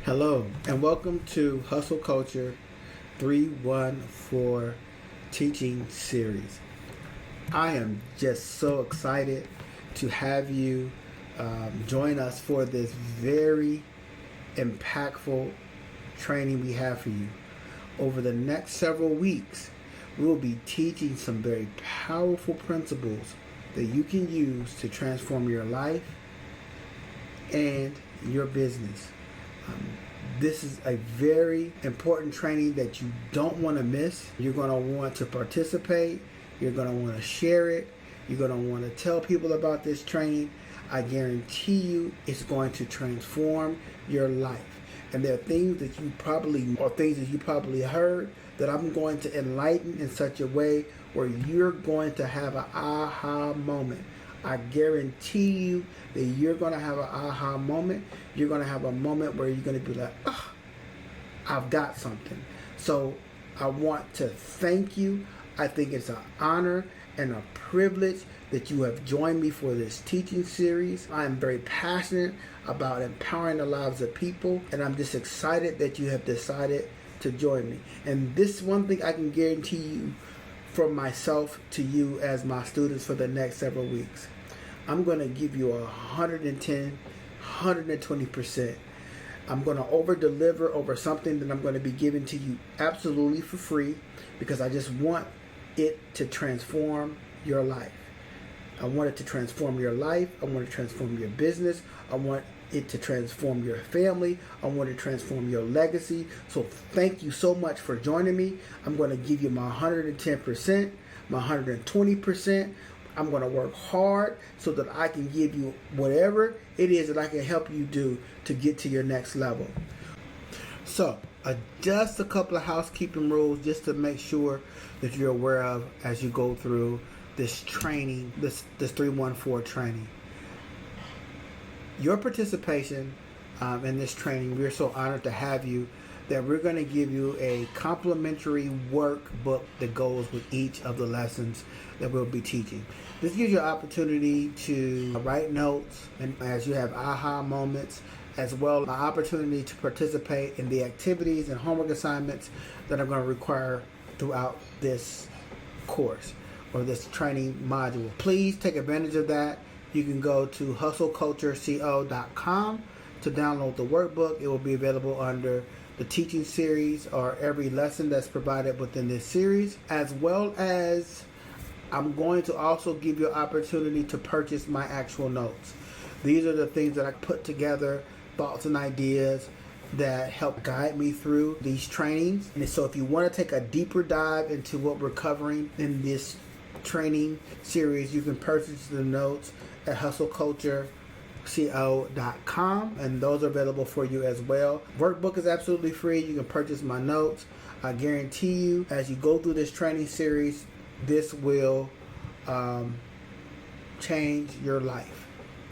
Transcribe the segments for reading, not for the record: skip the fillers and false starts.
Hello, and welcome to Hustle Culture 314 teaching series. I am just so excited to have you join us for this very impactful training we have for you. Over the next several weeks, we will be teaching some very powerful principles that you can use to transform your life and your business. This is a very important training that you don't want to miss. You're going to want to participate. You're going to want to share it. You're going to want to tell people about this training. I guarantee you it's going to transform your life. And there are things that you probably heard that I'm going to enlighten in such a way where you're going to have an aha moment. I guarantee you that you're going to have an aha moment. You're going to have a moment where you're going to be like, oh, I've got something. So I want to thank you. I think it's an honor and a privilege that you have joined me for this teaching series. I am very passionate about empowering the lives of people, and I'm just excited that you have decided to join me. And this one thing I can guarantee you from myself to you as my students for the next several weeks. I'm going to give you 110, 120%. I'm going to over-deliver over something that I'm going to be giving to you absolutely for free because I just want it to transform your life. I want it to transform your life. I want it to transform your business. I want it to transform your family. I want it to transform your legacy. So thank you so much for joining me. I'm going to give you my 110%, my 120%. I'm going to work hard so that I can give you whatever it is that I can help you do to get to your next level. So just a couple of housekeeping rules just to make sure that you're aware of as you go through this training, this 314 training. Your participation in this training, we're so honored to have you that we're going to give you a complimentary workbook that goes with each of the lessons that we'll be teaching. This gives you an opportunity to write notes and as you have aha moments, as well as an opportunity to participate in the activities and homework assignments that are going to require throughout this course or this training module. Please take advantage of that. You can go to hustlecultureco.com to download the workbook. It will be available under the teaching series or every lesson that's provided within this series, as well as I'm going to also give you an opportunity to purchase my actual notes. These are the things that I put together, thoughts and ideas that help guide me through these trainings. And so if you want to take a deeper dive into what we're covering in this training series, you can purchase the notes at hustlecultureco.com, and those are available for you as well. Workbook is absolutely free. You can purchase my notes. I guarantee you, as you go through this training series, this will change your life.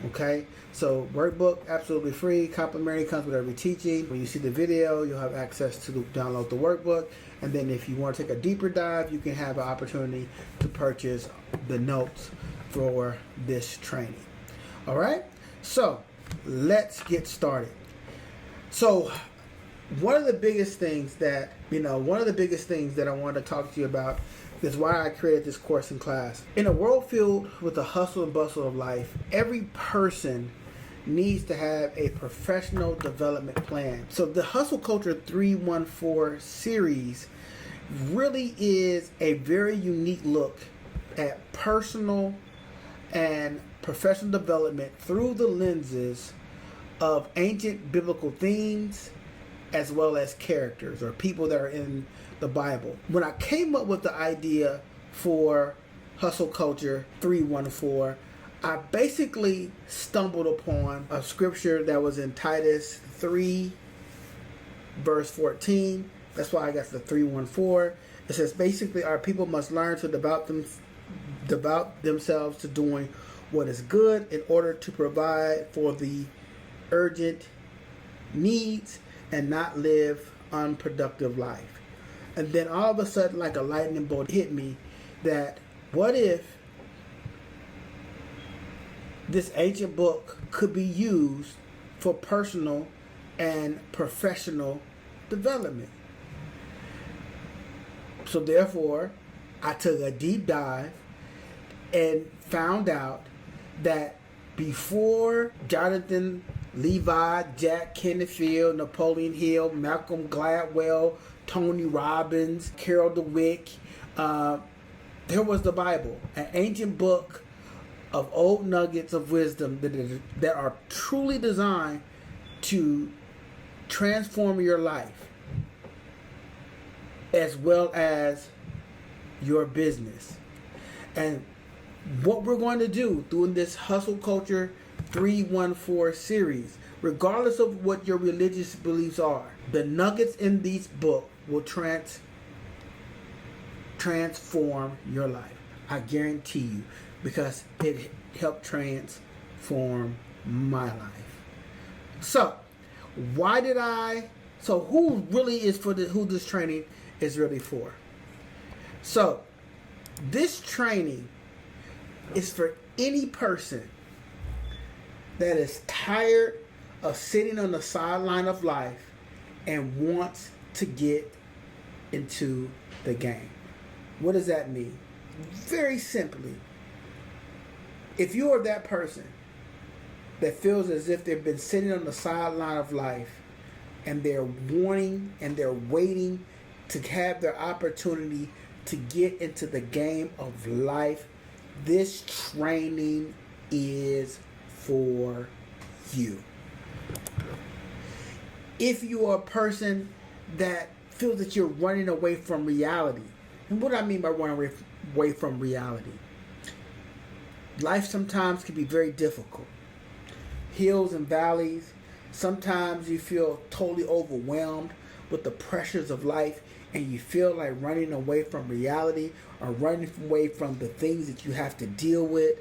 Okay? So workbook, absolutely free. Complimentary, comes with every teaching. When you see the video, you'll have access to download the workbook. And then if you want to take a deeper dive, you can have an opportunity to purchase the notes for this training. All right? So let's get started. So one of the biggest things that I want to talk to you about is why I created this course and class. In a world filled with the hustle and bustle of life, every person needs to have a professional development plan. So the Hustle Culture 314 series really is a very unique look at personal and professional development through the lenses of ancient biblical themes as well as characters or people that are in the Bible. When I came up with the idea for Hustle Culture 314, I basically stumbled upon a scripture that was in Titus 3 verse 14. That's why I got the 314. It says basically our people must learn to devote themselves to doing what is good in order to provide for the urgent needs and not live unproductive life. And then all of a sudden, like a lightning bolt hit me that what if this ancient book could be used for personal and professional development. So therefore, I took a deep dive and found out that before Jonathan Levi, Jack Canfield, Napoleon Hill, Malcolm Gladwell, Tony Robbins, Carol DeWitt, there was the Bible, an ancient book of old nuggets of wisdom that are truly designed to transform your life as well as your business. And what we're going to do through this Hustle Culture 314 series, regardless of what your religious beliefs are, the nuggets in these books will transform your life. I guarantee you, because it helped transform my life. So, who really is who this training is really for? So, this training is for any person that is tired of sitting on the sideline of life and wants to get into the game. What does that mean? Very simply, if you are that person that feels as if they've been sitting on the sideline of life and they're wanting and they're waiting to have their opportunity to get into the game of life, this training is for you. If you are a person that feels that you're running away from reality, and what do I mean by running away from reality? Life sometimes can be very difficult. Hills and valleys. Sometimes you feel totally overwhelmed with the pressures of life and you feel like running away from reality or running away from the things that you have to deal with.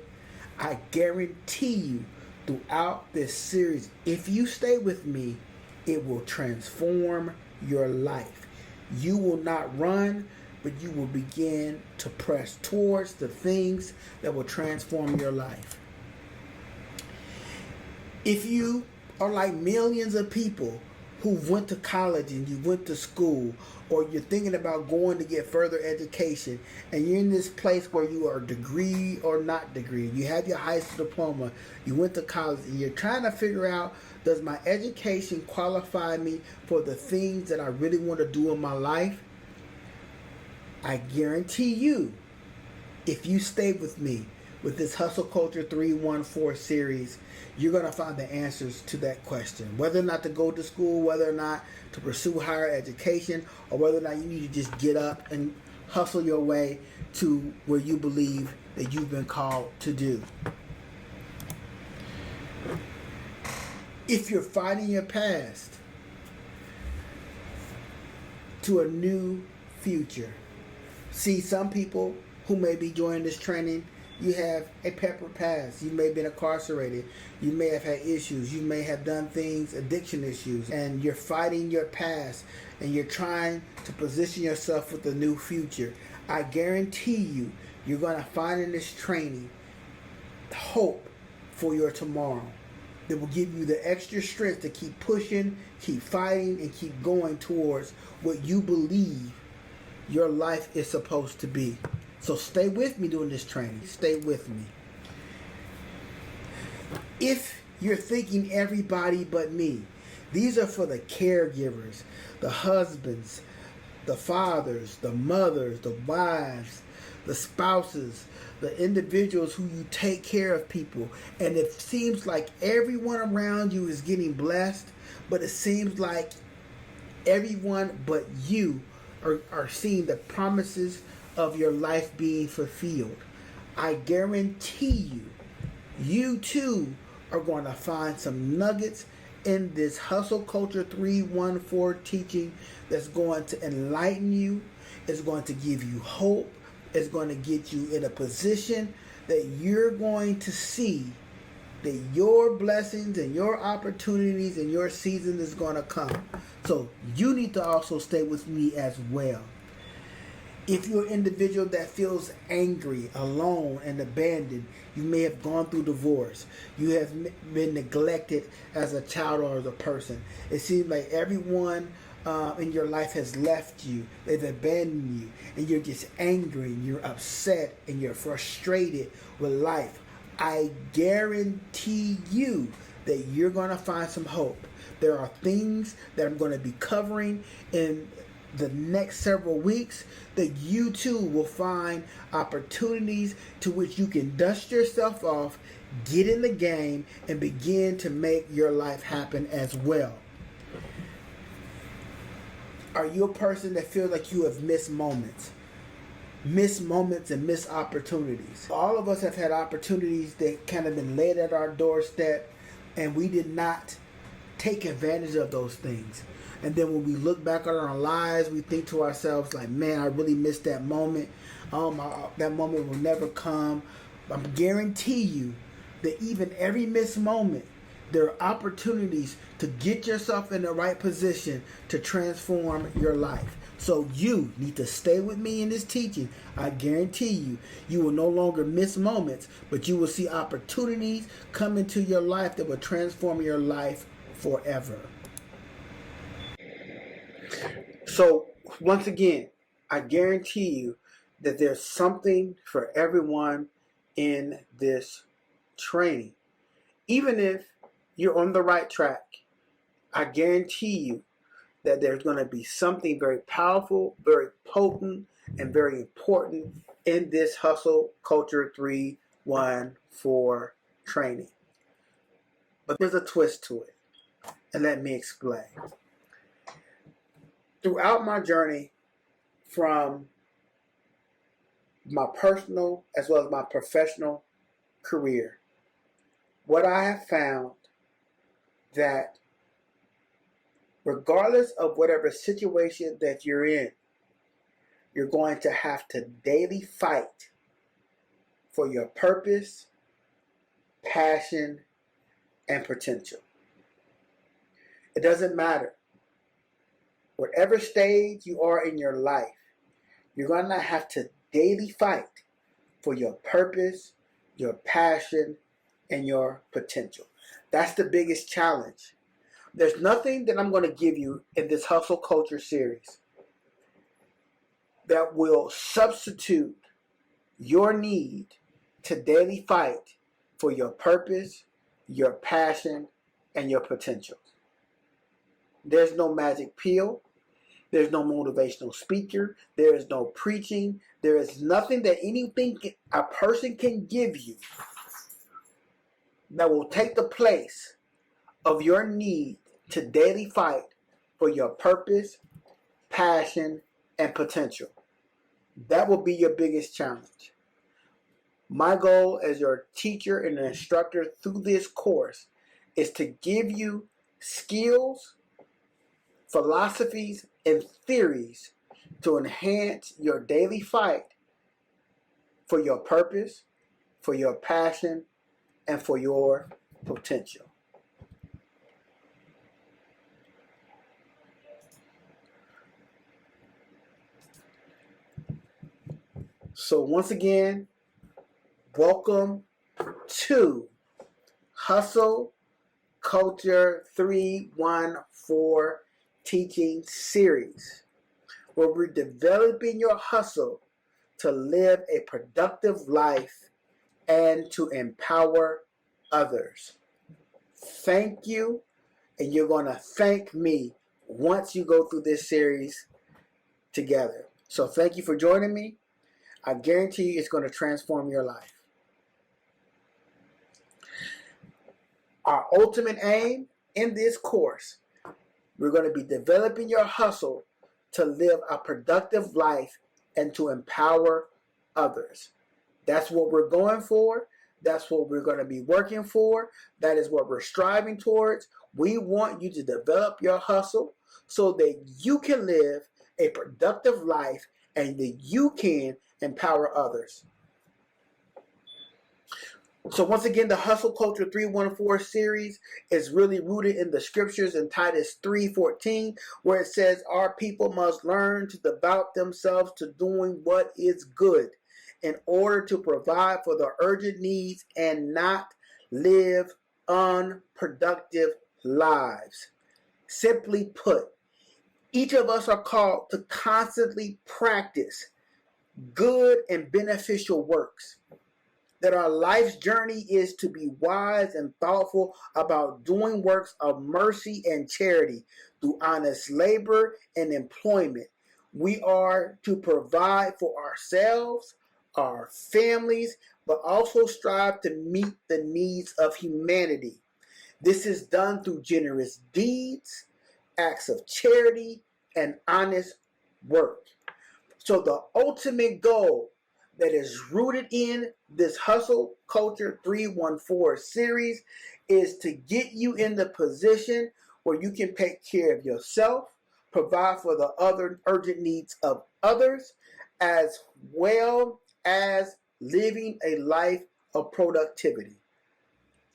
I guarantee you, throughout this series, if you stay with me, it will transform your life. You will not run, but you will begin to press towards the things that will transform your life. If you are like millions of people who went to college and you went to school, or you're thinking about going to get further education, and you're in this place where you are degree or not degree, you have your high school diploma, you went to college, and you're trying to figure out, does my education qualify me for the things that I really want to do in my life? I guarantee you, if you stay with me with this Hustle Culture 314 series, you're going to find the answers to that question. Whether or not to go to school, whether or not to pursue higher education, or whether or not you need to just get up and hustle your way to where you believe that you've been called to do. If you're fighting your past to a new future. See, some people who may be joining this training, you have a peppered past. You may have been incarcerated. You may have had issues. You may have done things, addiction issues, and you're fighting your past and you're trying to position yourself with a new future. I guarantee you, you're going to find in this training hope for your tomorrow that will give you the extra strength to keep pushing, keep fighting, and keep going towards what you believe your life is supposed to be. So stay with me during this training. Stay with me. If you're thinking everybody but me, these are for the caregivers, the husbands, the fathers, the mothers, the wives, the spouses, the individuals who you take care of people. And it seems like everyone around you is getting blessed, but it seems like everyone but you are seeing the promises of your life being fulfilled. I guarantee you, you too are going to find some nuggets in this Hustle Culture 314 teaching that's going to enlighten you. It's going to give you hope. It's going to get you in a position that you're going to see that your blessings and your opportunities and your season is going to come. So you need to also stay with me as well. If you're an individual that feels angry, alone, and abandoned, you may have gone through divorce. You have been neglected as a child or as a person. It seems like everyone in your life has left you. They've abandoned you. And you're just angry, and you're upset, and you're frustrated with life. I guarantee you that you're going to find some hope. There are things that I'm going to be covering in the next several weeks that you too will find opportunities to which you can dust yourself off, get in the game, and begin to make your life happen as well. Are you a person that feels like you have missed moments? Missed moments and missed opportunities. All of us have had opportunities that kind of been laid at our doorstep, and we did not take advantage of those things. And then when we look back on our lives, we think to ourselves like, man, I really missed that moment. That moment will never come. I guarantee you that even every missed moment, there are opportunities to get yourself in the right position to transform your life. So you need to stay with me in this teaching. I guarantee you, you will no longer miss moments, but you will see opportunities come into your life that will transform your life forever. So once again, I guarantee you that there's something for everyone in this training. Even if you're on the right track, I guarantee you that there's going to be something very powerful, very potent, and very important in this Hustle Culture 314 training. But there's a twist to it, and let me explain. Throughout my journey from my personal as well as my professional career, what I have found that regardless of whatever situation that you're in, you're going to have to daily fight for your purpose, passion, and potential. It doesn't matter. Whatever stage you are in your life, you're going to have to daily fight for your purpose, your passion, and your potential. That's the biggest challenge. There's nothing that I'm going to give you in this Hustle Culture series that will substitute your need to daily fight for your purpose, your passion, and your potential. There's no magic pill. There's no motivational speaker. There is no preaching. There is nothing that a person can give you that will take the place of your need to daily fight for your purpose, passion, and potential. That will be your biggest challenge. My goal as your teacher and an instructor through this course is to give you skills, philosophies, and theories to enhance your daily fight for your purpose, for your passion, and for your potential. So once again, welcome to Hustle Culture 314 teaching series, where we're developing your hustle to live a productive life and to empower others. Thank you, and you're going to thank me once you go through this series together. So thank you for joining me. I guarantee you it's going to transform your life. Our ultimate aim in this course, we're going to be developing your hustle to live a productive life and to empower others. That's what we're going for. That's what we're going to be working for. That is what we're striving towards. We want you to develop your hustle so that you can live a productive life and that you can empower others. So once again, the Hustle Culture 314 series is really rooted in the scriptures in Titus 3:14, where it says, our people must learn to devote themselves to doing what is good in order to provide for their urgent needs and not live unproductive lives. Simply put, each of us are called to constantly practice good and beneficial works. That our life's journey is to be wise and thoughtful about doing works of mercy and charity through honest labor and employment. We are to provide for ourselves, our families, but also strive to meet the needs of humanity. This is done through generous deeds, acts of charity, and honest work. So the ultimate goal that is rooted in this Hustle Culture 314 series is to get you in the position where you can take care of yourself, provide for the other urgent needs of others, as well as living a life of productivity.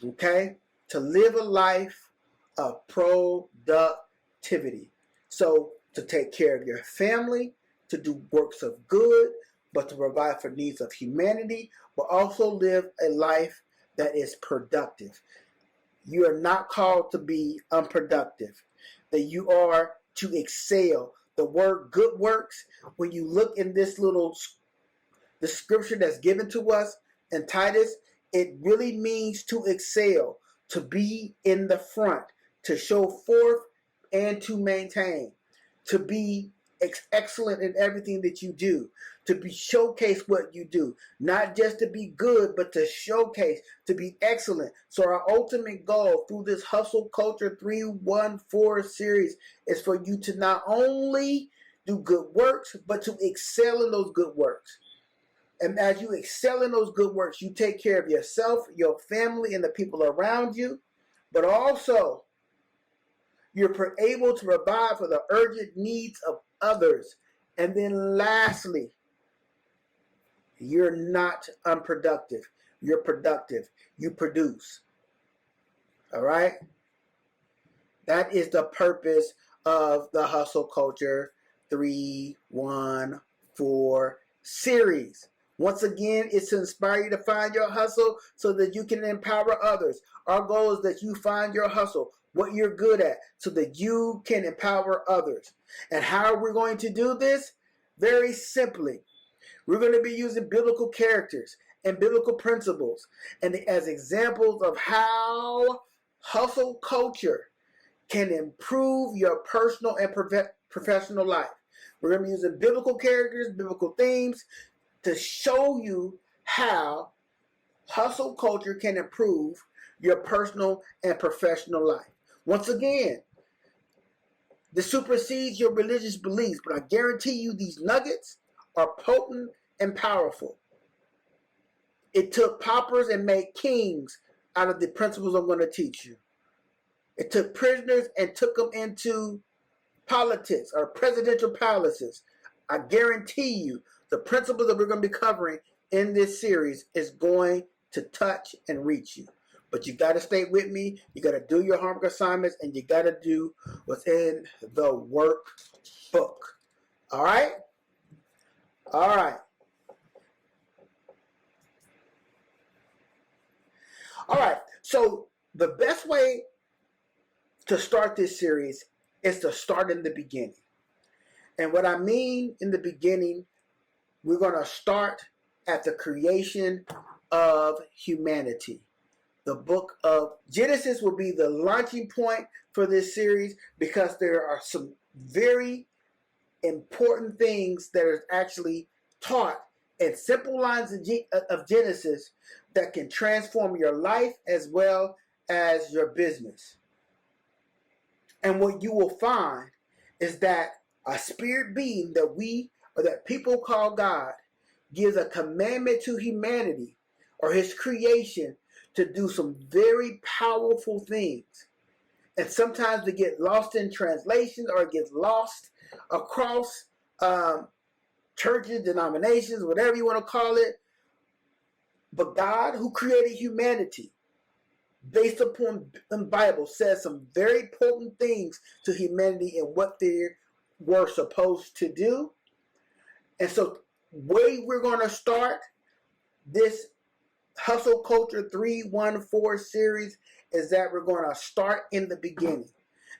Okay? To live a life of productivity. So to take care of your family, to do works of good, but to provide for needs of humanity, but also live a life that is productive. You are not called to be unproductive, that you are to excel. The word good works, when you look in this the scripture that's given to us in Titus, it really means to excel, to be in the front, to show forth and to maintain, to be excellent in everything that you do, to be showcase what you do, not just to be good, but to showcase, to be excellent. So our ultimate goal through this Hustle Culture 314 series is for you to not only do good works, but to excel in those good works. And as you excel in those good works, you take care of yourself, your family, and the people around you, but also you're able to provide for the urgent needs of others. And then lastly, you're not unproductive. You're productive. You produce. All right? That is the purpose of the Hustle Culture 314 series. Once again, it's to inspire you to find your hustle so that you can empower others. Our goal is that you find your hustle, what you're good at, so that you can empower others. And how are we going to do this? Very simply. We're going to be using biblical characters and biblical principles and as examples of how hustle culture can improve your personal and professional life. We're going to be using biblical characters, biblical themes to show you how hustle culture can improve your personal and professional life. Once again, this supersedes your religious beliefs, but I guarantee you these nuggets are potent and powerful. It took paupers and made kings out of the principles I'm going to teach you. It took prisoners and took them into politics or presidential palaces. I guarantee you the principles that we're going to be covering in this series is going to touch and reach you. But you got to stay with me. You got to do your homework assignments, and you got to do what's in the workbook. All right? All right. All right. So the best way to start this series is to start in the beginning. And what I mean in the beginning, we're going to start at the creation of humanity. The book of Genesis will be the launching point for this series because there are some very important things that are actually taught in simple lines of Genesis that can transform your life as well as your business. And what you will find is that a spirit being that people call God gives a commandment to humanity or his creation to do some very powerful things. And sometimes they get lost in translations or it gets lost across churches, denominations, whatever you want to call it. But God, who created humanity, based upon the Bible, says some very potent things to humanity and what they were supposed to do. And so, way we're going to start this Hustle Culture 314 series is that we're going to start in the beginning.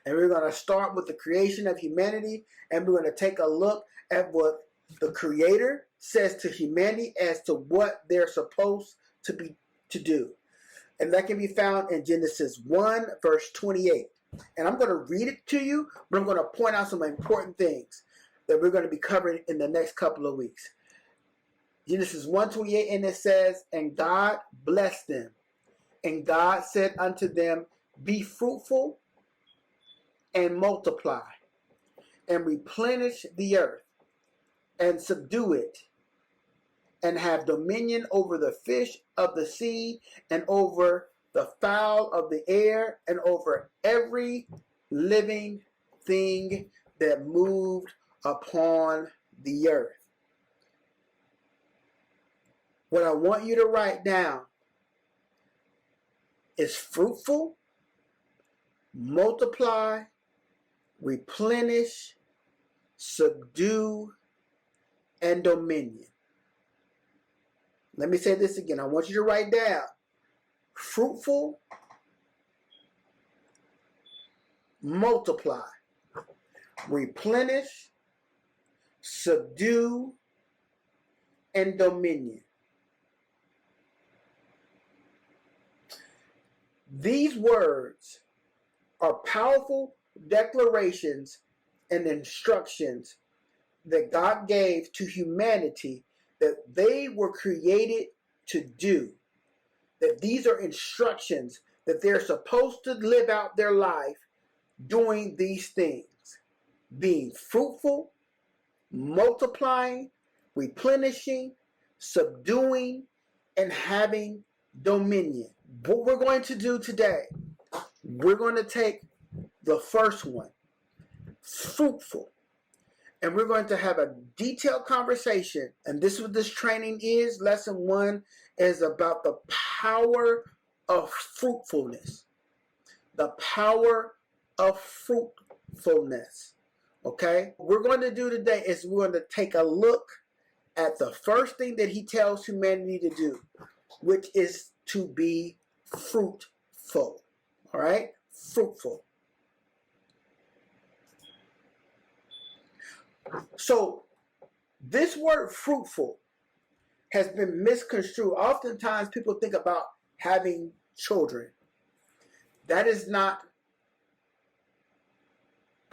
And we're going to start with the creation of humanity, and we're going to take a look at what the Creator says to humanity as to what they're supposed to do. And that can be found in Genesis 1, verse 28. And I'm going to read it to you, but I'm going to point out some important things that we're going to be covering in the next couple of weeks. Genesis 1:28, and it says, "And God blessed them. And God said unto them, Be fruitful and multiply, and replenish the earth, and subdue it, and have dominion over the fish of the sea, and over the fowl of the air, and over every living thing that moved upon the earth." What I want you to write down is fruitful, multiply, replenish, subdue, and dominion. Let me say this again. I want you to write down fruitful, multiply, replenish, subdue, and dominion. These words are powerful declarations and instructions that God gave to humanity that they were created to do. That these are instructions that they're supposed to live out their life doing these things. Being fruitful, multiplying, replenishing, subduing, and having dominion. What we're going to do today, we're going to take the first one, fruitful, and we're going to have a detailed conversation. And this is what this training is. Lesson 1 is about the power of fruitfulness. The power of fruitfulness. Okay? What we're going to do today is we're going to take a look at the first thing that he tells humanity to do, which is to be fruitful. All right? Fruitful. So, this word fruitful has been misconstrued. Oftentimes, people think about having children. That is not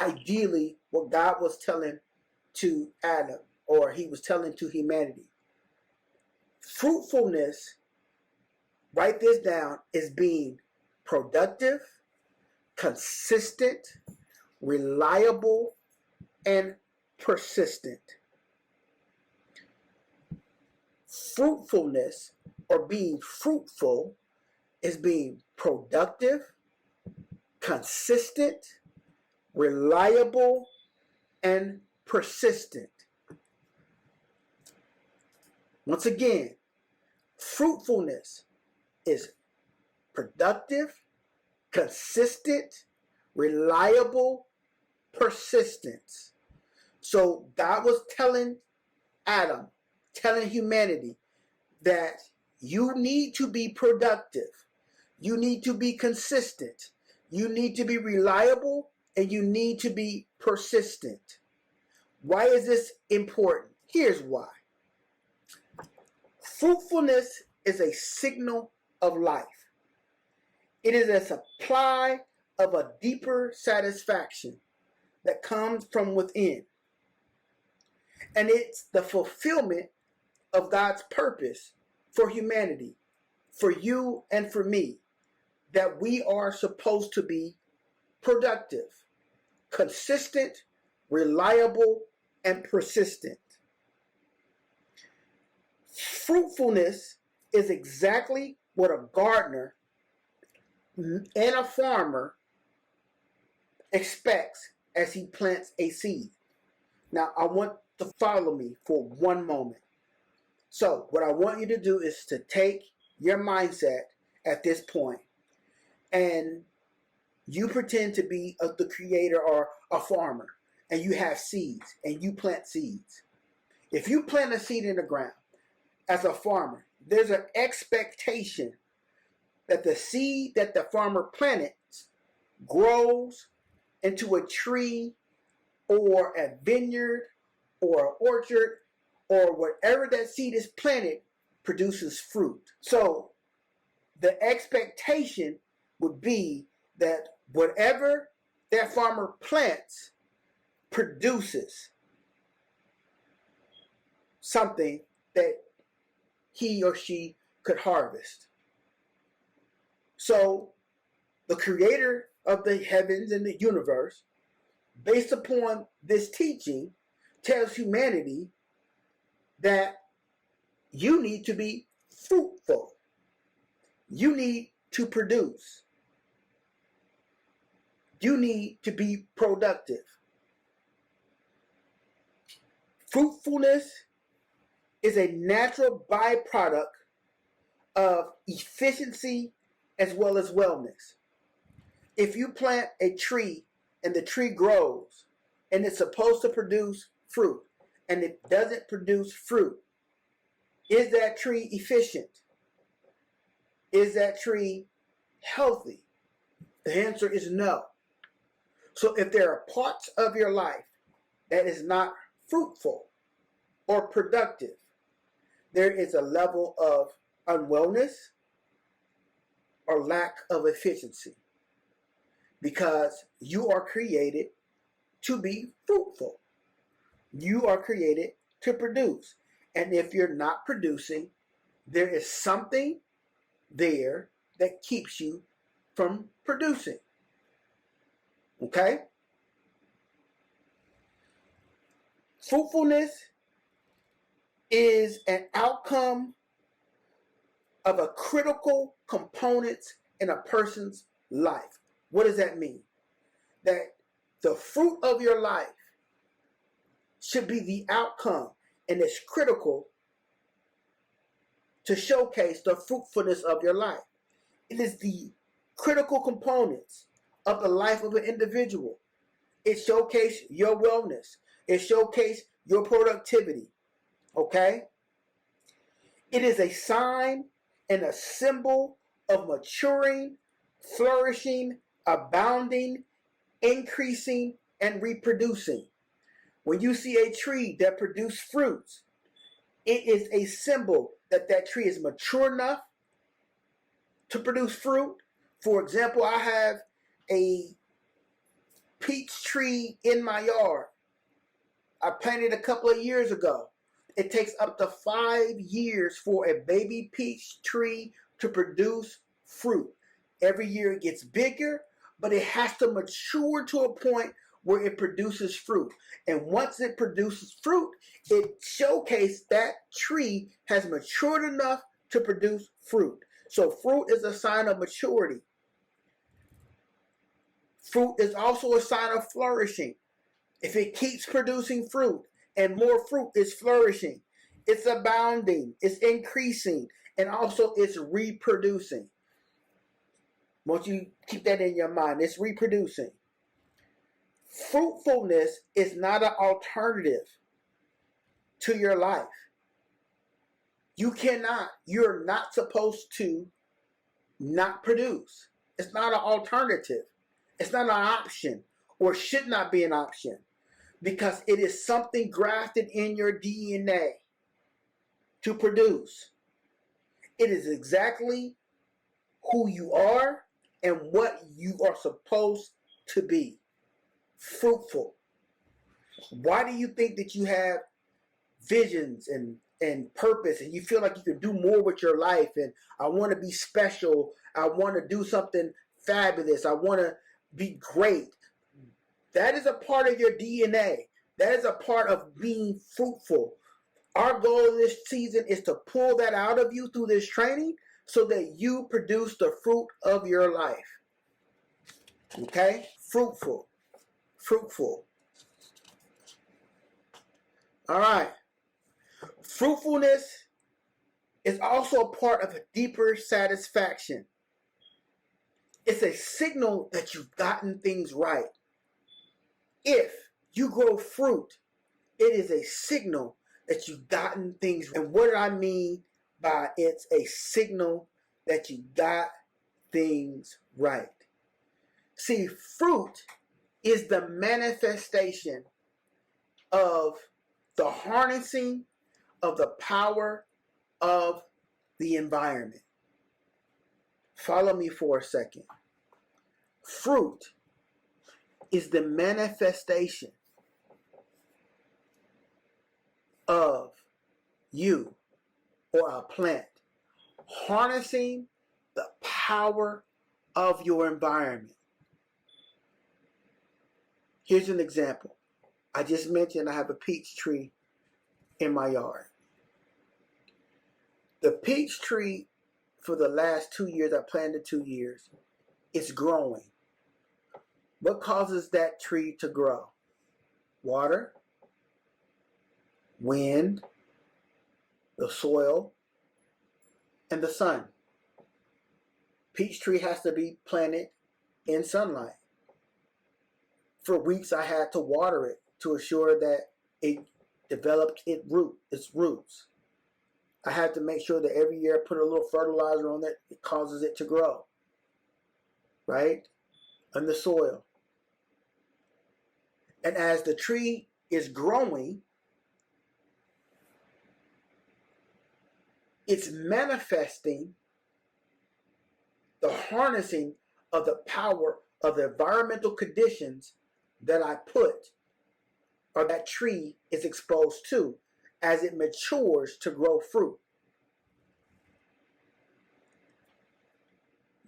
ideally what God was telling to Adam, or he was telling to humanity. Fruitfulness, write this down, is being productive, consistent, reliable, and persistent. Fruitfulness, or being fruitful, is being productive, consistent, reliable, and persistent. Once again, fruitfulness is productive, consistent, reliable, persistence. So God was telling Adam, telling humanity that you need to be productive, you need to be consistent, you need to be reliable, and you need to be persistent. Why is this important? Here's why. Fruitfulness is a signal of life. It is a supply of a deeper satisfaction that comes from within. And it's the fulfillment of God's purpose for humanity, for you and for me, that we are supposed to be productive, consistent, reliable, and persistent. Fruitfulness is exactly what a gardener and a farmer expects as he plants a seed. Now, I want to follow me for one moment. So what I want you to do is to take your mindset at this point and you pretend to be the creator or a farmer, and you have seeds and you plant seeds. If you plant a seed in the ground as a farmer, there's an expectation that the seed that the farmer planted grows into a tree or a vineyard or an orchard, or whatever that seed is planted produces fruit. So the expectation would be that whatever that farmer plants produces something that he or she could harvest. So the creator of the heavens and the universe, based upon this teaching, tells humanity that you need to be fruitful. You need to produce. You need to be productive. Fruitfulness is a natural byproduct of efficiency as well as wellness. If you plant a tree and the tree grows and it's supposed to produce fruit and it doesn't produce fruit, is that tree efficient? Is that tree healthy? The answer is no. So if there are parts of your life that is not fruitful or productive, there is a level of unwellness or lack of efficiency, because you are created to be fruitful. You are created to produce. And if you're not producing, there is something there that keeps you from producing. Okay? Fruitfulness is an outcome of a critical component in a person's life. What does that mean? That the fruit of your life should be the outcome, and it's critical to showcase the fruitfulness of your life. It is the critical components of the life of an individual. It showcases your wellness. It showcases your productivity. Okay? It is a sign and a symbol of maturing, flourishing, abounding, increasing, and reproducing. When you see a tree that produces fruits, it is a symbol that that tree is mature enough to produce fruit. For example, I have a peach tree in my yard. I planted a couple of years ago. It takes up to 5 years for a baby peach tree to produce fruit. Every year it gets bigger, but it has to mature to a point where it produces fruit. And once it produces fruit, it showcases that tree has matured enough to produce fruit. So fruit is a sign of maturity. Fruit is also a sign of flourishing. If it keeps producing fruit and more fruit is flourishing, it's abounding, it's increasing, and also it's reproducing. I want you to keep that in your mind. It's reproducing. Fruitfulness is not an alternative to your life. You're not supposed to not produce. It's not an alternative. It's not an option, or should not be an option, because it is something grafted in your DNA to produce. It is exactly who you are and what you are supposed to be. Fruitful. Why do you think that you have visions and purpose, and you feel like you can do more with your life, and I want to be special, I want to do something fabulous, I want to be great? That is a part of your DNA. That is a part of being fruitful. Our goal this season is to pull that out of you through this training so that you produce the fruit of your life. Okay? Fruitful. Fruitful. All right. Fruitfulness It's also a part of a deeper satisfaction. It's a signal that you've gotten things right. If you grow fruit, it is a signal that you've gotten things right. And what do I mean by it's a signal that you got things right? See, fruit is the manifestation of the harnessing of the power of the environment. Follow me for a second. Fruit is the manifestation of you or a plant harnessing the power of your environment. Here's an example. I just mentioned I have a peach tree in my yard. The peach tree, for the last 2 years, I planted 2 years, it's growing. What causes that tree to grow? Water, wind, the soil, and the sun. Peach tree has to be planted in sunlight. For weeks I had to water it to assure that it developed its roots. I had to make sure that every year I put a little fertilizer on it. It causes it to grow, right? In the soil. And as the tree is growing, it's manifesting the harnessing of the power of the environmental conditions that I put or that tree is exposed to as it matures to grow fruit.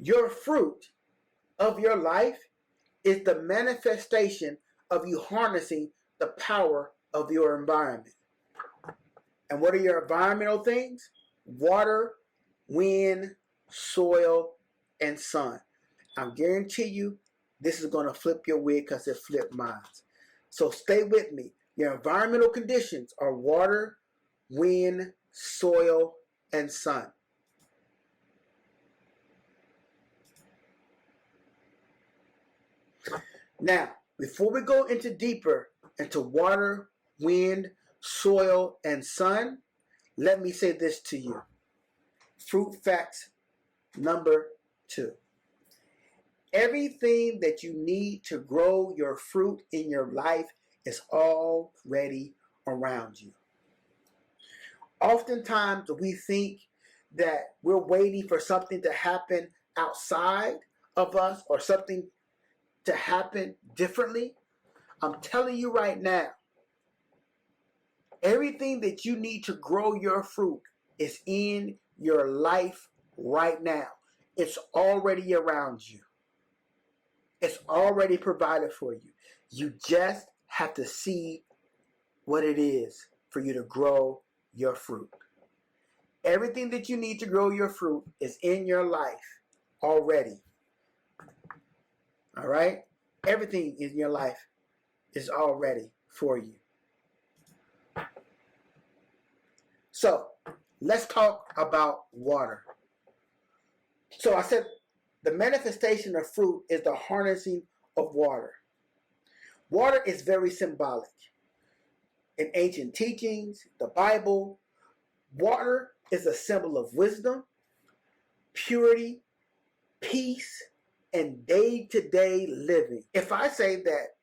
Your fruit of your life is the manifestation of you harnessing the power of your environment. And what are your environmental things? Water, wind, soil, and sun. I guarantee you this is going to flip your wig because it flipped mine. So stay with me. Your environmental conditions are water, wind, soil, and sun. Now, before we go into deeper into water, wind, soil, and sun, let me say this to you. Fruit facts number 2. Everything that you need to grow your fruit in your life is already around you. Oftentimes we think that we're waiting for something to happen outside of us or something to happen differently. I'm telling you right now, everything that you need to grow your fruit is in your life right now. It's already around you. It's already provided for you. You just have to see what it is for you to grow your fruit. Everything that you need to grow your fruit is in your life already. All right? Everything in your life is already for you. So, let's talk about water. So I said the manifestation of fruit is the harnessing of water. Water is very symbolic. In ancient teachings, the Bible, water is a symbol of wisdom, purity, peace, and day-to-day living. If I say that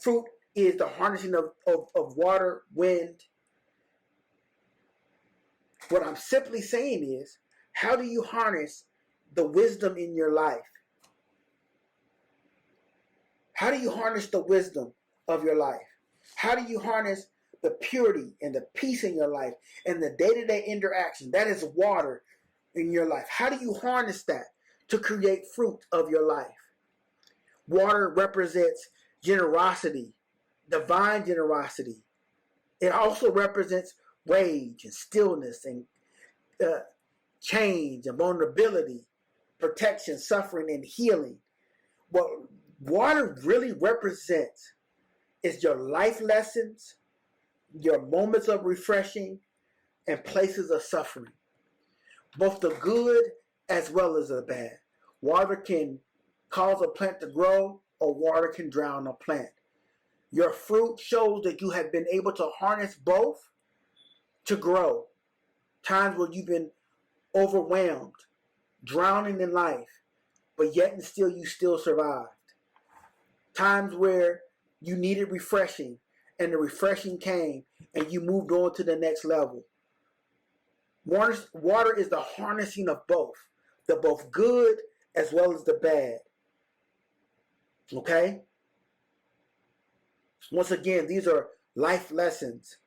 fruit is the harnessing of water, wind, what I'm simply saying is, how do you harness the wisdom in your life? How do you harness the wisdom of your life? How do you harness the purity and the peace in your life and the day-to-day interaction? That is water in your life. How do you harness that to create fruit of your life? Water represents generosity, divine generosity. It also represents rage and stillness and change and vulnerability, protection, suffering, and healing. What water really represents is your life lessons, your moments of refreshing, and places of suffering, both the good as well as the bad. Water can cause a plant to grow, or water can drown a plant. Your fruit shows that you have been able to harness both to grow. Times where you've been overwhelmed, drowning in life, but yet and still you still survived. Times where you needed refreshing, and the refreshing came, and you moved on to the next level. Water is the harnessing of both, the both good as well as the bad. Okay? Once again, these are life lessons,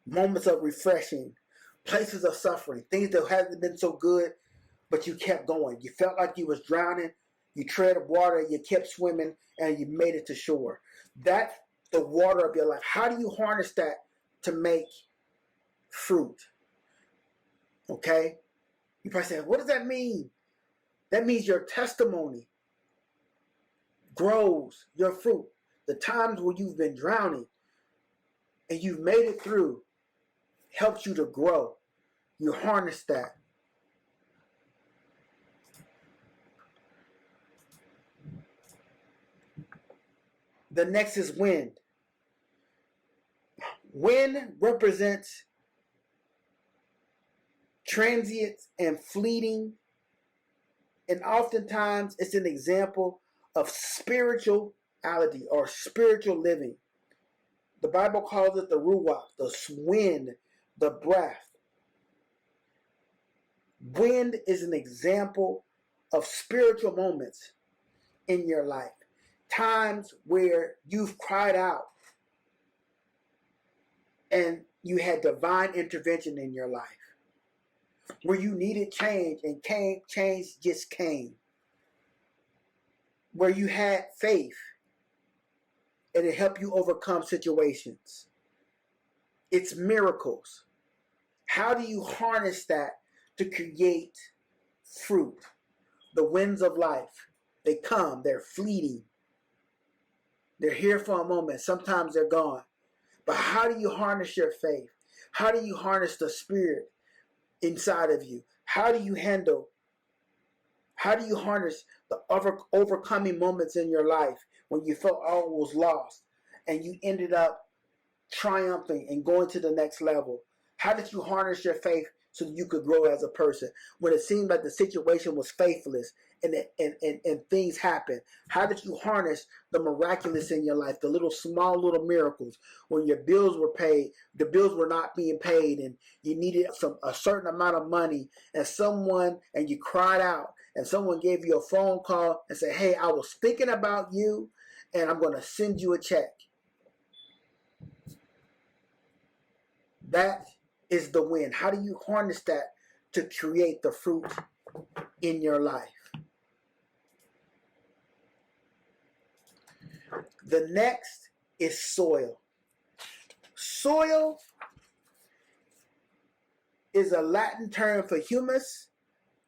moments of refreshing, places of suffering, things that haven't been so good, but you kept going. You felt like you was drowning. You treaded water, you kept swimming, and you made it to shore. That's the water of your life. How do you harness that to make fruit? Okay? You probably say, what does that mean? That means your testimony grows your fruit. The times where you've been drowning and you've made it through helps you to grow. You harness that. The next is wind. Wind represents transient and fleeting, and oftentimes it's an example of spirituality or spiritual living. The Bible calls it the ruach, the wind, the breath. Wind is an example of spiritual moments in your life. Times where you've cried out and you had divine intervention in your life. Where you needed change and change just came. Where you had faith and it helped you overcome situations. It's miracles. How do you harness that to create fruit? The winds of life, they come, they're fleeting. They're here for a moment. Sometimes they're gone. But how do you harness your faith? How do you harness the spirit inside of you? How do you harness the overcoming moments in your life when you felt all was lost and you ended up triumphing and going to the next level? How did you harness your faith so that you could grow as a person when it seemed like the situation was faithless and things happened? How did you harness the miraculous in your life, the small little miracles when your bills were paid, the bills were not being paid, and you needed a certain amount of money, and you cried out, and someone gave you a phone call and said, "Hey, I was thinking about you, and I'm going to send you a check." That is the wind. How do you harness that to create the fruit in your life? The next is soil. Soil is a Latin term for humus,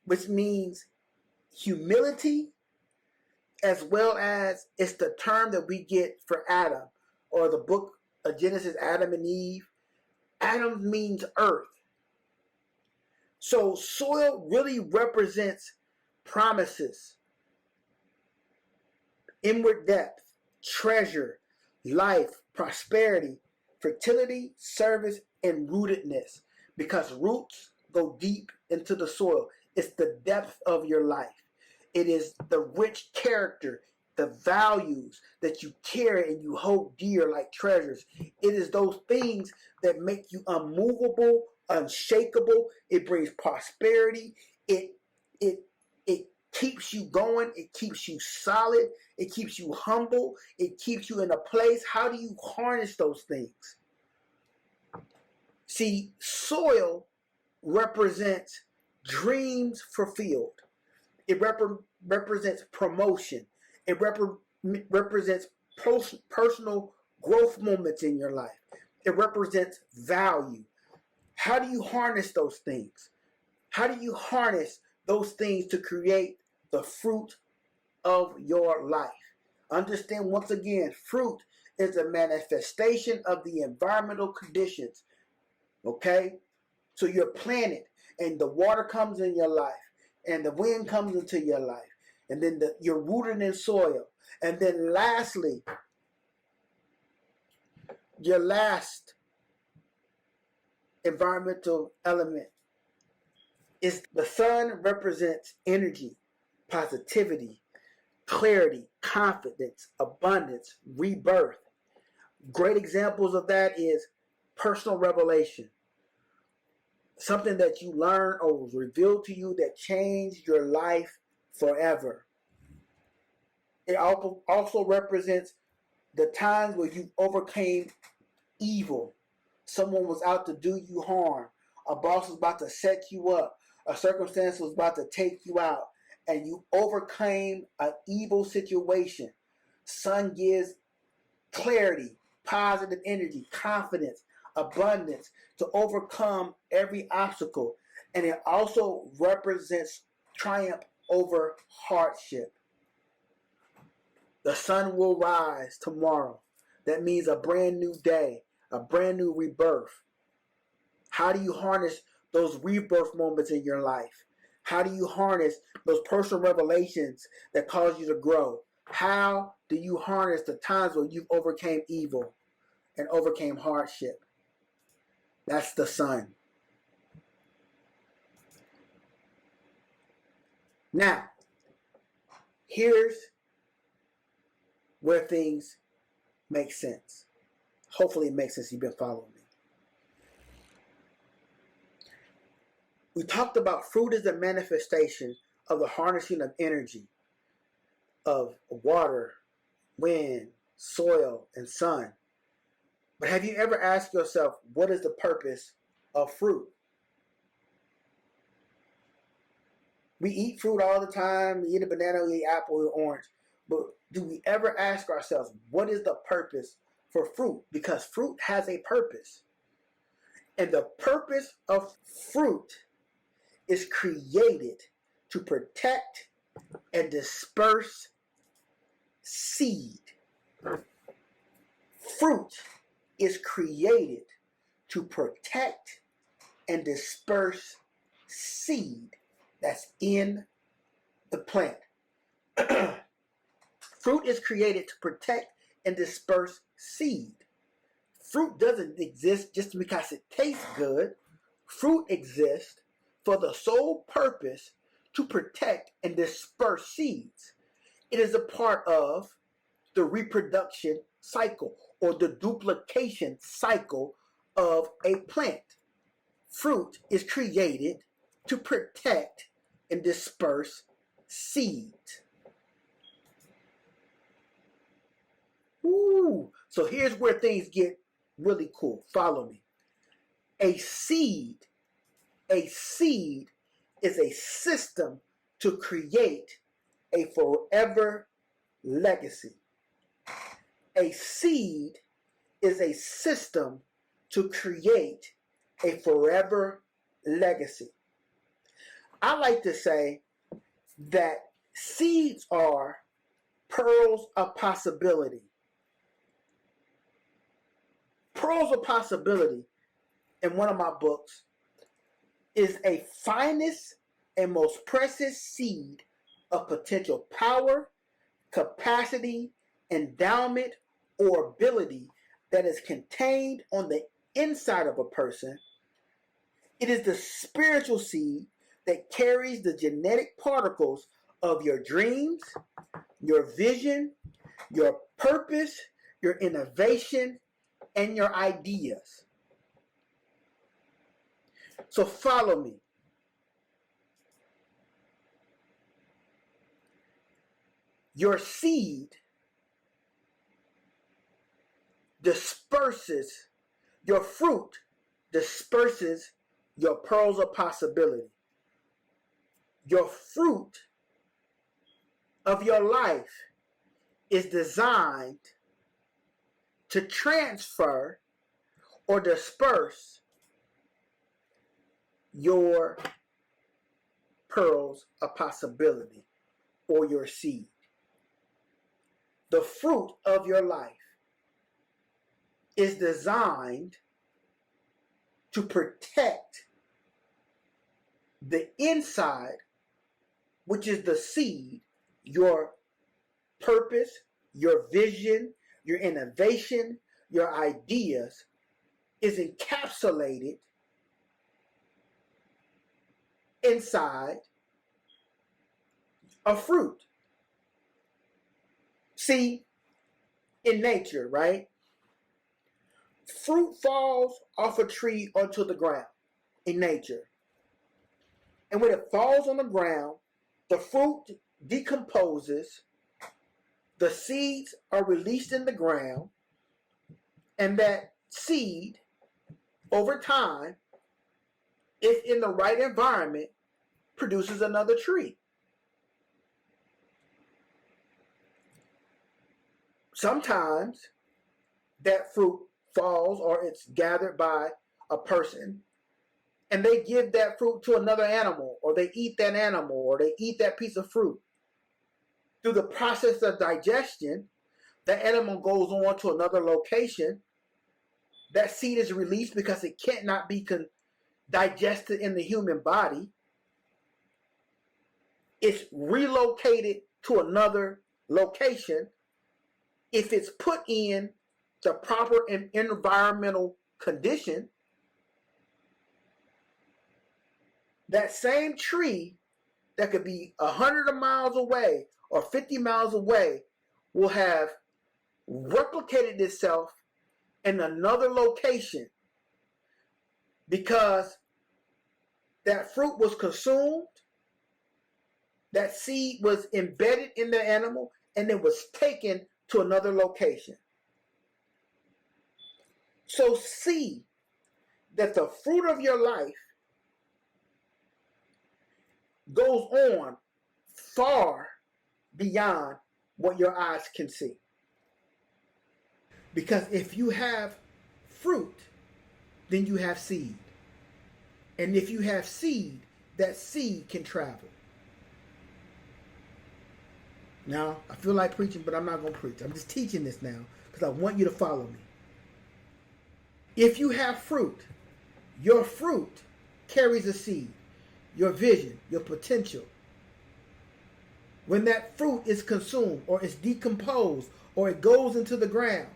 which means humility, as well as it's the term that we get for Adam, or the book of Genesis, Adam and Eve. Adam means earth. So soil really represents promises, inward depth, treasure, life, prosperity, fertility, service, and rootedness. Because roots go deep into the soil. It's the depth of your life. It is the rich character, the values that you carry and you hold dear like treasures. It is those things that make you unmovable, unshakable. It brings prosperity. It keeps you going. It keeps you solid. It keeps you humble. It keeps you in a place. How do you harness those things? See, soil represents dreams fulfilled. It represents promotion. It represents personal growth moments in your life. It represents value. How do you harness those things? How do you harness those things to create the fruit of your life? Understand once again, fruit is a manifestation of the environmental conditions. Okay? So you're planted, and the water comes in your life, and the wind comes into your life, and then you're rooted in soil. And then lastly, your last environmental element is the sun represents energy, positivity, clarity, confidence, abundance, rebirth. Great examples of that is personal revelation. Something that you learned or was revealed to you that changed your life forever. It also represents the times where you overcame evil. Someone was out to do you harm. A boss was about to set you up. A circumstance was about to take you out. And you overcame an evil situation. Sun gives clarity, positive energy, confidence, abundance to overcome every obstacle. And it also represents triumph over hardship. The sun will rise tomorrow. That means a brand new day, a brand new rebirth. How do you harness those rebirth moments in your life? How do you harness those personal revelations that cause you to grow? How do you harness the times where you've overcame evil and overcame hardship? That's the sun. Now, here's where things make sense. Hopefully it makes sense. You've been following me. We talked about fruit as a manifestation of the harnessing of energy, of water, wind, soil, and sun. But have you ever asked yourself, what is the purpose of fruit? We eat fruit all the time. We eat a banana, we eat apple, we eat orange. But do we ever ask ourselves, what is the purpose for fruit? Because fruit has a purpose. And the purpose of fruit is created to protect and disperse seed. Fruit is created to protect and disperse seed that's in the plant. Fruit is created to protect and disperse seed. Fruit doesn't exist just because it tastes good. Fruit exists for the sole purpose to protect and disperse seeds. It is a part of the reproduction cycle or the duplication cycle of a plant. Fruit is created to protect and disperse seeds. Ooh, so here's where things get really cool. Follow me. A seed is a system to create a forever legacy. A seed is a system to create a forever legacy. I like to say that seeds are pearls of possibility. Pearls of possibility, in one of my books, is a finest and most precious seed of potential power, capacity, endowment, or ability that is contained on the inside of a person. It is the spiritual seed that carries the genetic particles of your dreams, your vision, your purpose, your innovation, and your ideas. So follow me. Your seed disperses, your fruit disperses your pearls of possibility. Your fruit of your life is designed to transfer or disperse your pearls of possibility or your seed. The fruit of your life is designed to protect the inside, which is the seed, your purpose, your vision, your innovation, your ideas, is encapsulated inside a fruit. See, in nature, right? Fruit falls off a tree onto the ground in nature. And when it falls on the ground, the fruit decomposes, the seeds are released in the ground, and that seed, over time, if in the right environment, produces another tree. Sometimes that fruit falls or it's gathered by a person and they give that fruit to another animal, or they eat that animal, or they eat that piece of fruit. Through the process of digestion, the animal goes on to another location. That seed is released because it cannot be digested in the human body. It's relocated to another location. If it's put in the proper environmental condition, that same tree that could be 100 miles away or 50 miles away will have replicated itself in another location because that fruit was consumed, that seed was embedded in the animal, and it was taken to another location. So see that the fruit of your life goes on far beyond what your eyes can see. Because if you have fruit, then you have seed. And if you have seed, that seed can travel. Now, I feel like preaching, but I'm not going to preach. I'm just teaching this now because I want you to follow me. If you have fruit, your fruit carries a seed, your vision, your potential. When that fruit is consumed or is decomposed or it goes into the ground,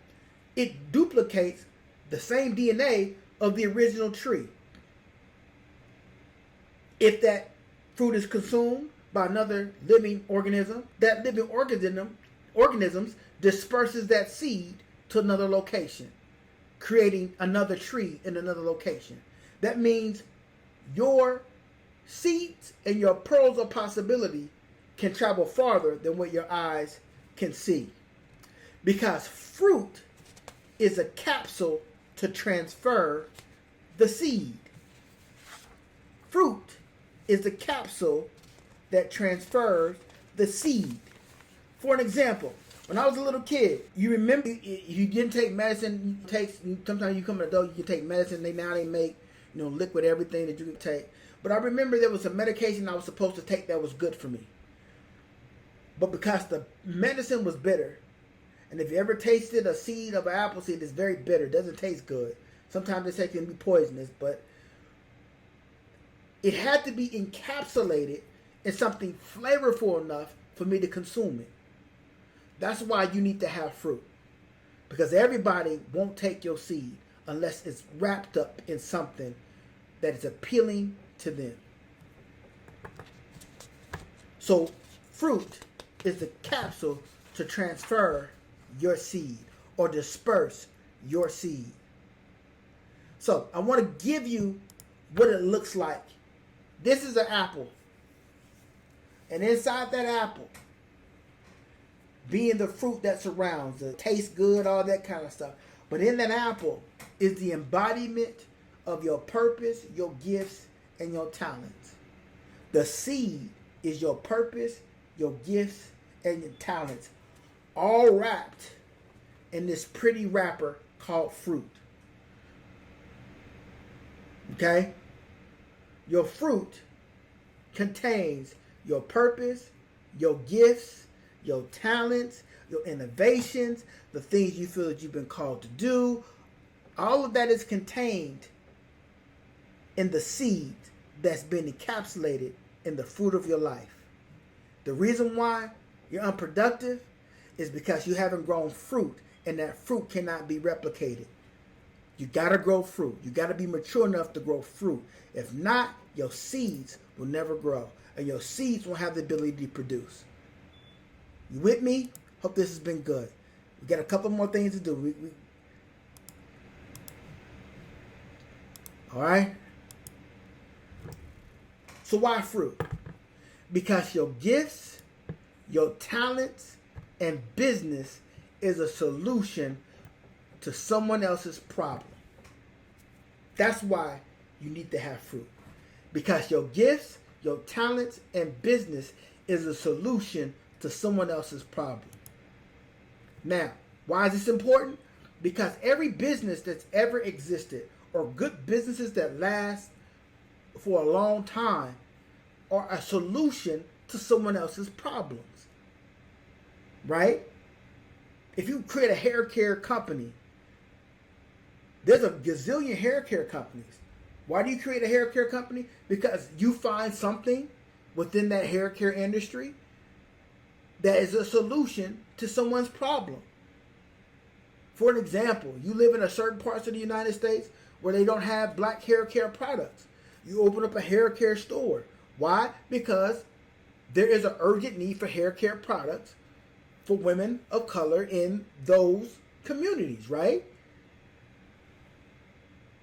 it duplicates the same DNA of the original tree. If that fruit is consumed by another living organism, that living organisms disperses that seed to another location, creating another tree in another location. That means your seeds and your pearls of possibility can travel farther than what your eyes can see. Because fruit is a capsule to transfer the seed. Fruit is the capsule that transfers the seed. For an example, when I was a little kid, you remember you didn't take medicine. Sometimes you come an adult, you can take medicine. Now they make liquid everything that you can take. But I remember there was a medication I was supposed to take that was good for me. But because the medicine was bitter, and if you ever tasted a seed of an apple seed, it's very bitter. It doesn't taste good. Sometimes they say it can be poisonous, but it had to be encapsulated in something flavorful enough for me to consume it. That's why you need to have fruit. Because everybody won't take your seed unless it's wrapped up in something that is appealing to them. So fruit is the capsule to transfer your seed or disperse your seed. So I want to give you what it looks like. This is an apple. And inside that apple, being the fruit that surrounds it, tastes good, all that kind of stuff. But in that apple is the embodiment of your purpose, your gifts, and your talents. The seed is your purpose, your gifts, and your talents, all wrapped in this pretty wrapper called fruit. Okay? Your fruit contains your purpose, your gifts, your talents, your innovations, the things you feel that you've been called to do. All of that is contained in the seed that's been encapsulated in the fruit of your life. The reason why you're unproductive is because you haven't grown fruit, and that fruit cannot be replicated. You got to grow fruit. You got to be mature enough to grow fruit. If not, your seeds will never grow, and your seeds won't have the ability to produce. You with me? Hope this has been good. We got a couple more things to do. All right? So why fruit? Because your gifts, your talents, and business is a solution to someone else's problem. That's why you need to have fruit. Because your gifts, your talents, and business is a solution to someone else's problem. Now, why is this important? Because every business that's ever existed, or good businesses that last for a long time, are a solution to someone else's problems. Right? If you create a hair care company, there's a gazillion hair care companies. Why do you create a hair care company? Because you find something within that hair care industry that is a solution to someone's problem. For an example, you live in a certain parts of the United States where they don't have black hair care products. You open up a hair care store. Why? Because there is an urgent need for hair care products for women of color in those communities, right?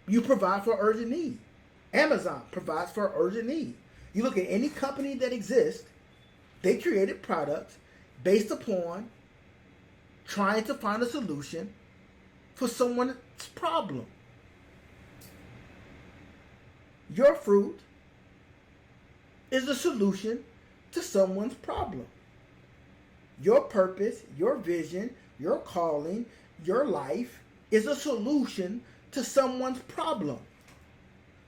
You provide for urgent need. Amazon provides for urgent need. You look at any company that exists, they created products based upon trying to find a solution for someone's problem. Your fruit is a solution to someone's problem. Your purpose, your vision, your calling, your life is a solution to someone's problem.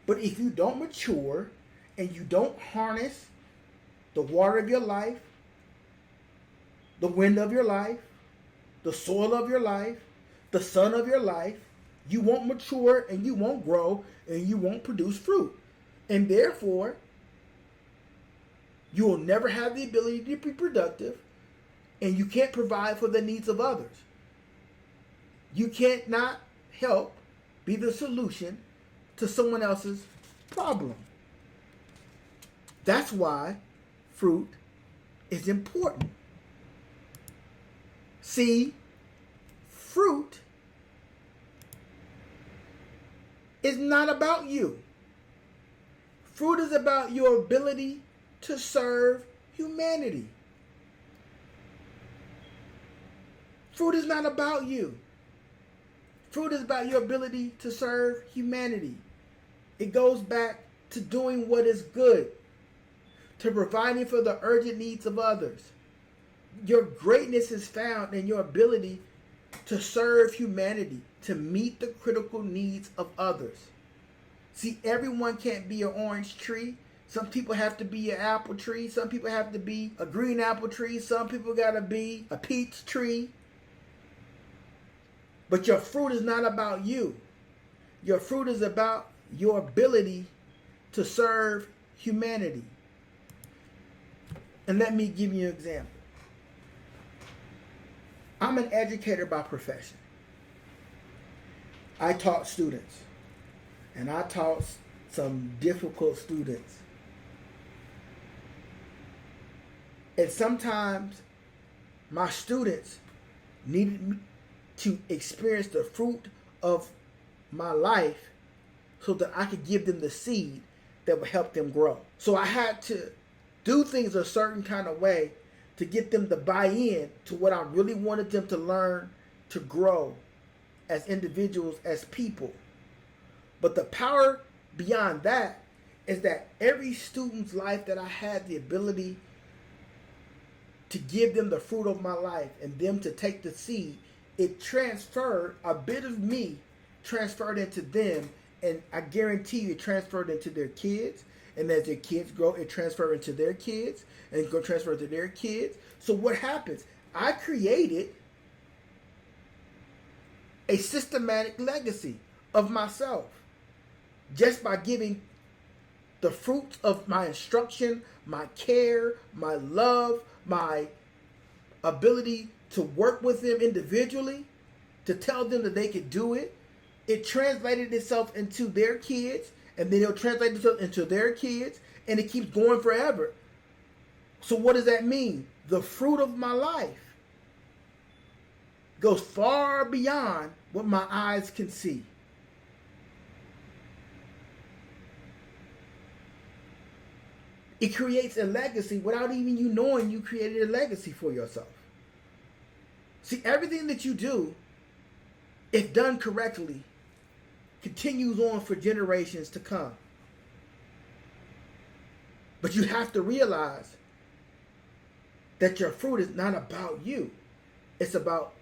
But if you don't mature and you don't harness the water of your life, the wind of your life, the soil of your life, the sun of your life, you won't mature and you won't grow and you won't produce fruit. And therefore, you will never have the ability to be productive, and you can't provide for the needs of others. You can't not help be the solution to someone else's problem. That's why fruit is important. See, fruit is not about you. Fruit is about your ability to serve humanity. Fruit is not about you. Fruit is about your ability to serve humanity. It goes back to doing what is good, to providing for the urgent needs of others. Your greatness is found in your ability to serve humanity, to meet the critical needs of others. See, everyone can't be an orange tree. Some people have to be an apple tree. Some people have to be a green apple tree. Some people got to be a peach tree. But your fruit is not about you. Your fruit is about your ability to serve humanity. And let me give you an example. I'm an educator by profession. I taught students. And I taught some difficult students. And sometimes my students needed me to experience the fruit of my life so that I could give them the seed that would help them grow. So I had to do things a certain kind of way to get them to buy in to what I really wanted them to learn to grow as individuals, as people. But the power beyond that is that every student's life that I had the ability to give them the fruit of my life and them to take the seed, it transferred, a bit of me transferred into them, and I guarantee you it transferred into their kids. And as their kids grow, it transfers into their kids, and it's going to transfer to their kids. So what happens? I created a systematic legacy of myself just by giving The fruits of my instruction, my care, my love, my ability to work with them individually, to tell them that they could do it, it translated itself into their kids, and then it'll translate itself into their kids, and it keeps going forever. So what does that mean? The fruit of my life goes far beyond what my eyes can see. It creates a legacy without even you knowing you created a legacy for yourself. See, everything that you do, if done correctly, continues on for generations to come. But you have to realize that your fruit is not about you. It's about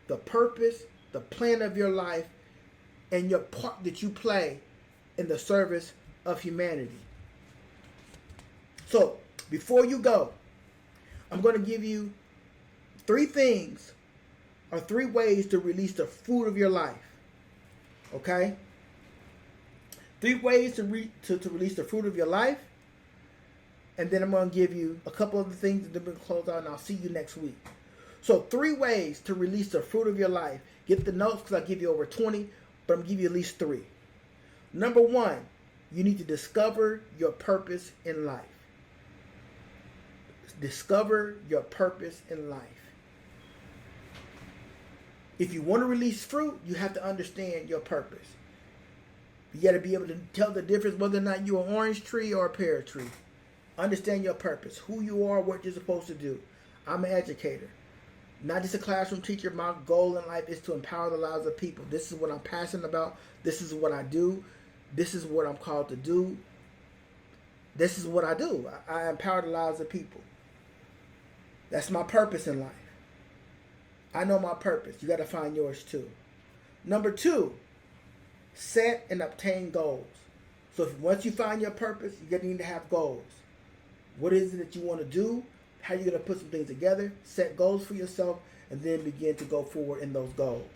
the purpose, the plan of your life, and your part that you play in the service of humanity. So, before you go, I'm going to give you 3 things or 3 ways to release the fruit of your life. Okay? 3 ways to release the fruit of your life. And then I'm going to give you a couple of the things that we're going to close out, and I'll see you next week. So 3 ways to release the fruit of your life. Get the notes because I'll give you over 20, but I'm going to give you at least 3. Number 1, you need to discover your purpose in life. Discover your purpose in life. If you want to release fruit, you have to understand your purpose. You got to be able to tell the difference whether or not you're an orange tree or a pear tree. Understand your purpose, who you are, what you're supposed to do. I'm an educator, not just a classroom teacher. My goal in life is to empower the lives of people. This is what I'm passionate about. This is what I do. This is what I'm called to do. This is what I do. I empower the lives of people. That's my purpose in life. I know my purpose. You got to find yours too. Number 2, set and obtain goals. So once you find your purpose, you're going to need to have goals. What is it that you want to do? How are you going to put some things together? Set goals for yourself, and then begin to go forward in those goals.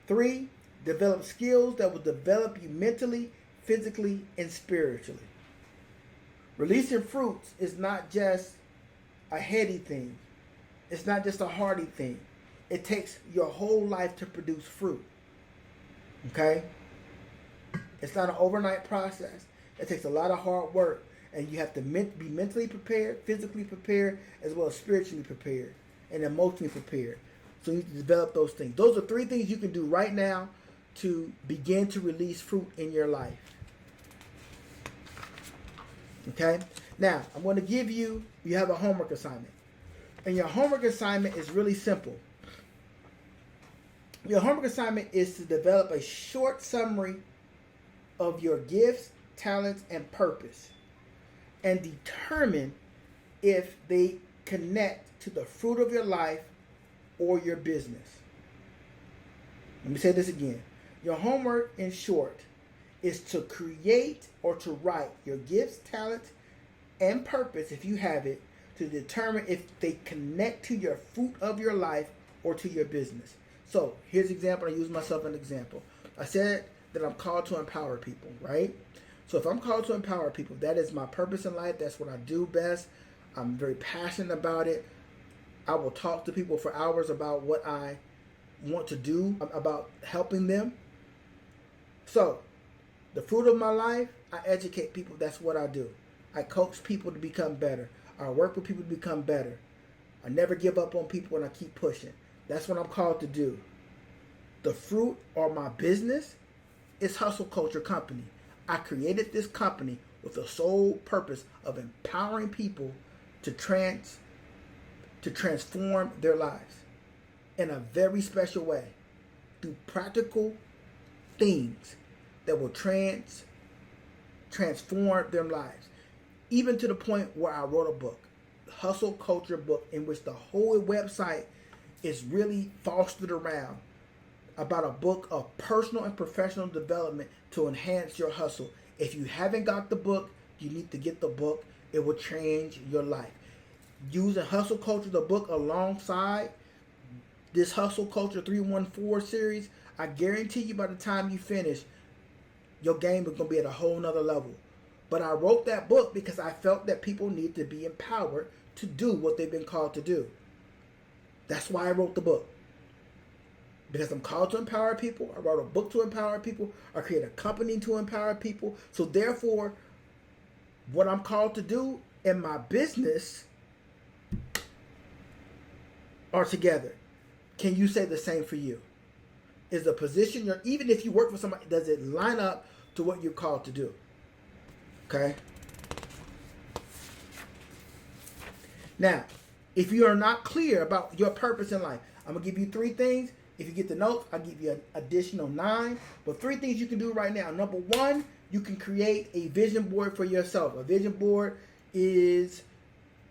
3, develop skills that will develop you mentally, physically, and spiritually. Releasing fruits is not just a heady thing. It's not just a hearty thing. It takes your whole life to produce fruit. Okay? It's not an overnight process. It takes a lot of hard work. And you have to be mentally prepared, physically prepared, as well as spiritually prepared and emotionally prepared. So you need to develop those things. Those are 3 things you can do right now to begin to release fruit in your life. Okay? Now, I'm going to give you have a homework assignment. And your homework assignment is really simple. Your homework assignment is to develop a short summary of your gifts, talents, and purpose, and determine if they connect to the fruit of your life or your business. Let me say this again. Your homework, in short, is to create or to write your gifts, talents, and purpose, if you have it, to determine if they connect to your fruit of your life or to your business. So here's an example. I use myself as an example. I said that I'm called to empower people, right? So if I'm called to empower people, that is my purpose in life. That's what I do best. I'm very passionate about it. I will talk to people for hours about what I want to do, about helping them. So the fruit of my life, I educate people. That's what I do. I coach people to become better. I work with people to become better. I never give up on people, and I keep pushing. That's what I'm called to do. The fruit or my business is Hustle Culture Company. I created this company with the sole purpose of empowering people to transform their lives in a very special way through practical things that will transform their lives. Even to the point where I wrote a book, Hustle Culture book, in which the whole website is really fostered around about a book of personal and professional development to enhance your hustle. If you haven't got the book, you need to get the book. It will change your life. Using Hustle Culture, the book, alongside this Hustle Culture 314 series, I guarantee you by the time you finish, your game is going to be at a whole nother level. But I wrote that book because I felt that people need to be empowered to do what they've been called to do. That's why I wrote the book. Because I'm called to empower people. I wrote a book to empower people. I created a company to empower people. So therefore, what I'm called to do in my business are together. Can you say the same for you? Is the position you're, even if you work for somebody, does it line up to what you're called to do? Okay? Now, if you are not clear about your purpose in life, I'm going to give you 3 things. If you get the notes, I'll give you an additional 9. But 3 things you can do right now. Number 1, you can create a vision board for yourself. A vision board is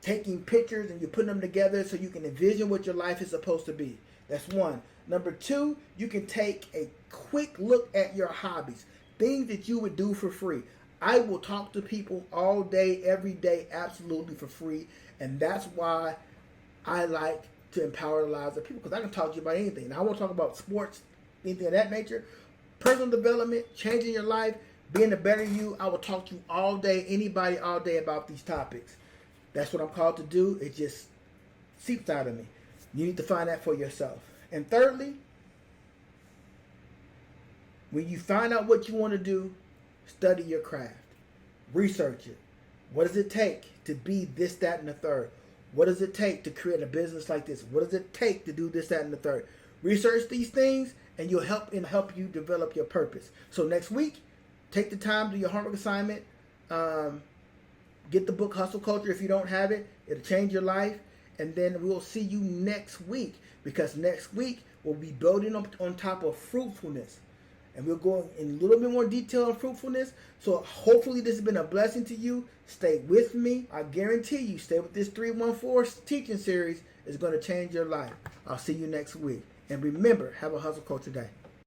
taking pictures and you're putting them together so you can envision what your life is supposed to be. That's 1. Number 2, you can take a quick look at your hobbies. Things that you would do for free. I will talk to people all day, every day, absolutely for free. And that's why I like to empower the lives of people, because I can talk to you about anything. Now, I won't talk about sports, anything of that nature. Personal development, changing your life, being a better you. I will talk to you all day, anybody all day about these topics. That's what I'm called to do. It just seeps out of me. You need to find that for yourself. And thirdly, when you find out what you want to do, study your craft. Research it. What does it take to be this, that, and the third? What does it take to create a business like this? What does it take to do this, that, and the third? Research these things, and you'll help you develop your purpose. So next week, take the time, do your homework assignment. Get the book Hustle Culture if you don't have it. It'll change your life. And then we'll see you next week, because next week we'll be building up on top of fruitfulness. And we'll go in a little bit more detail on fruitfulness. So hopefully this has been a blessing to you. Stay with me. I guarantee you, stay with this 314 teaching series. Is going to change your life. I'll see you next week. And remember, have a hustle culture day.